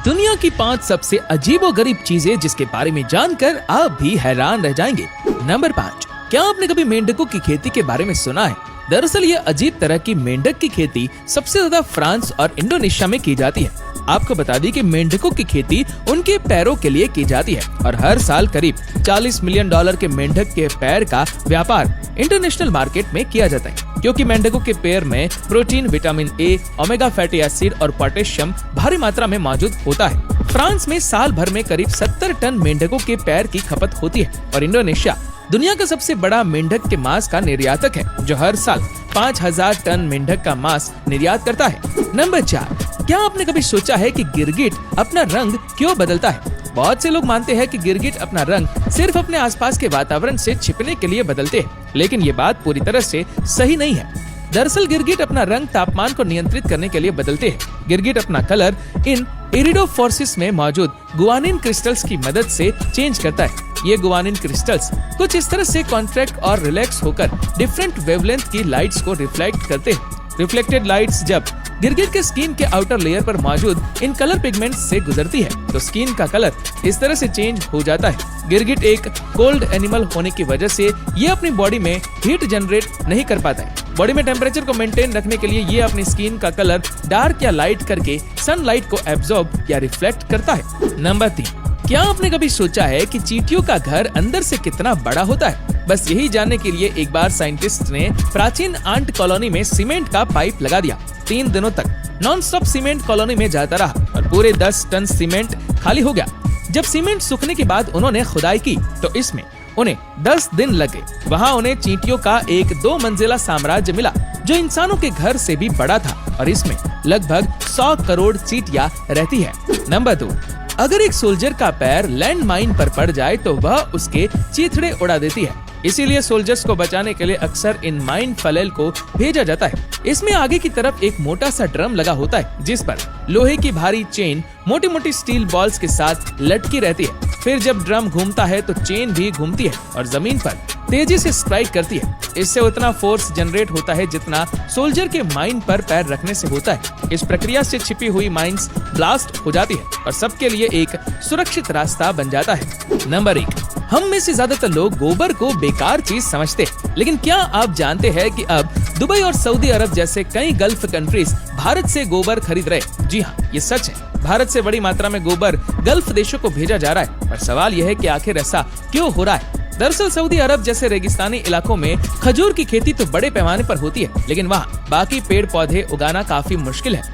दुनिया की 5 सबसे अजीबोगरीब चीजें जिसके बारे में जानकर आप भी हैरान रह जाएंगे। नंबर 5, क्या आपने कभी मेंढकों की खेती के बारे में सुना है? दरअसल ये अजीब तरह की मेंढक की खेती सबसे ज्यादा फ्रांस और इंडोनेशिया में की जाती है। आपको बता दी कि मेंढकों की खेती उनके पैरों के लिए की जाती है और हर साल करीब $40 मिलियन के मेंढक के पैर का व्यापार इंटरनेशनल मार्केट में किया जाता है, क्योंकि मेंढकों के पैर में protein, vitamin A, omega fatty acid और पोटेशियम भारी मात्रा में मौजूद होता है। फ्रांस में साल भर में करीब 70 टन मेंढकों के पैर की खपत होती है और इंडोनेशिया दुनिया का सबसे बड़ा मेंढक के मांस का निर्यातक है, जो हर साल 5000 टन मेंढक का मांस निर्यात करता है। नंबर 4, क्या आपने कभी सोचा है कि गिरगिट अपना रंग क्यों बदलता है? बहुत से लोग मानते हैं कि गिरगिट अपना रंग सिर्फ अपने आसपास के वातावरण से छिपने के लिए बदलते हैं, लेकिन ये बात पूरी तरह से सही नहीं है। दरअसल गिरगिट अपना रंग तापमान को नियंत्रित करने के लिए बदलते हैं। गिरगिट अपना कलर इन इरिडोफोर्सिस में मौजूद गुआनिन क्रिस्टल्स की मदद से चेंज करता है। ये गुआनिन क्रिस्टल्स कुछ इस तरह से कॉन्ट्रैक्ट और रिलैक्स होकर डिफरेंट वेवलेंथ की लाइट्स को रिफ्लेक्ट करते हैं। रिफ्लेक्टेड लाइट्स जब गिरगिट के स्किन के आउटर लेयर पर मौजूद इन कलर पिगमेंट्स से गुजरती है तो स्किन का कलर इस तरह से चेंज हो जाता है। गिरगिट एक कोल्ड एनिमल होने की वजह से ये अपनी बॉडी में हीट जनरेट नहीं कर पाता है। बॉडी में टेम्परेचर को मेंटेन रखने के लिए ये अपनी स्किन का कलर डार्क या लाइट करके सनलाइट को एब्जॉर्ब या रिफ्लेक्ट करता है। नंबर 3, क्या आपने कभी सोचा है कि चींटियों का घर अंदर से कितना बड़ा होता है? बस यही जानने के लिए एक बार साइंटिस्ट ने प्राचीन आंट कॉलोनी में सीमेंट का पाइप लगा दिया। 3 दिनों तक नॉन स्टॉप सीमेंट कॉलोनी में जाता रहा और पूरे 10 टन सीमेंट खाली हो गया। जब सीमेंट सूखने के बाद उन्होंने खुदाई की तो इसमें उन्हें 10 दिन लगे। वहाँ उन्हें चींटियों का एक 2 मंजिला साम्राज्य मिला जो इंसानों के घर से भी बड़ा था और इसमें लगभग 100 करोड़ चींटियां रहती है। नंबर 2, अगर एक सोल्जर का पैर लैंड माइन पर पड़ जाए तो वह उसके चीथड़े उड़ा देती है। इसीलिए सोल्जर्स को बचाने के लिए अक्सर इन माइन फलेल को भेजा जाता है। इसमें आगे की तरफ एक मोटा सा ड्रम लगा होता है जिस पर लोहे की भारी चेन मोटी मोटी स्टील बॉल्स के साथ लटकी रहती है। फिर जब ड्रम घूमता है तो चेन भी घूमती है और जमीन पर तेजी से स्ट्राइक करती है। इससे उतना फोर्स जनरेट होता है जितना सोल्जर के माइन पर पैर रखने से होता है। इस प्रक्रिया से छिपी हुई माइंस ब्लास्ट हो जाती है और सबके लिए एक सुरक्षित रास्ता बन जाता है। नंबर 1, हम में से ज्यादातर लोग गोबर को बेकार चीज समझते हैं, लेकिन क्या आप जानते हैं कि अब दुबई और सऊदी अरब जैसे कई गल्फ कंट्रीज भारत से गोबर खरीद रहे? जी हाँ, ये सच है। भारत से बड़ी मात्रा में गोबर गल्फ देशों को भेजा जा रहा है और सवाल यह है कि आखिर ऐसा क्यों हो रहा है? दरअसल सऊदी अरब जैसे रेगिस्तानी इलाकों में खजूर की खेती तो बड़े पैमाने पर होती है, लेकिन वहाँ बाकी पेड़ पौधे उगाना काफी मुश्किल है।